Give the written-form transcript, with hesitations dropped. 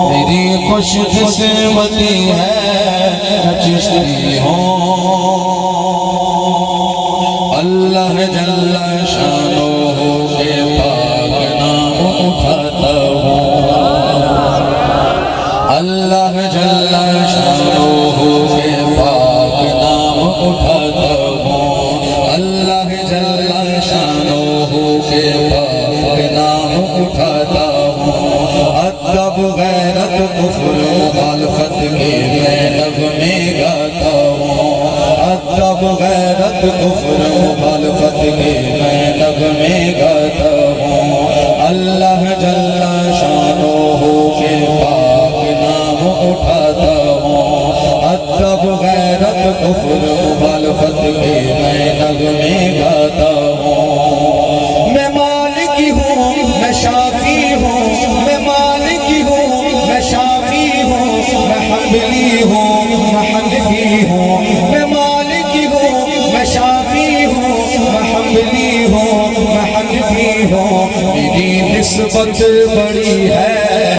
میری خوش قسمتی ہے چشتی ہوں اللہ جل شانہ کے پاک نام اٹھاتا ہوں اللہ جل شانہ کے پاک نام اٹھاتا ہوں اللہ جل شانہ کے پاک نام اٹھاتا ہوں ادب غیرت کفر مخالفت کے میں نغمے گاتا ہوں ادب غیرت کفر مخالفت کے میں نغمے گاتا ہوں اللہ جل شانہ کے پاک نام اٹھاتا ہوں ادب غیرت کفر مخالفت کے میں نغمے گاتا ہوں میں مالکی ہوں میں شافی ہوں میں مالکی ہوں میں شافی ہوں میں حنبلی ہوں میں حنفی ہوں میں مالکی ہوں میں شافی ہوں میں حنبلی ہوں میں حنفی ہوں میری نسبت بڑی ہے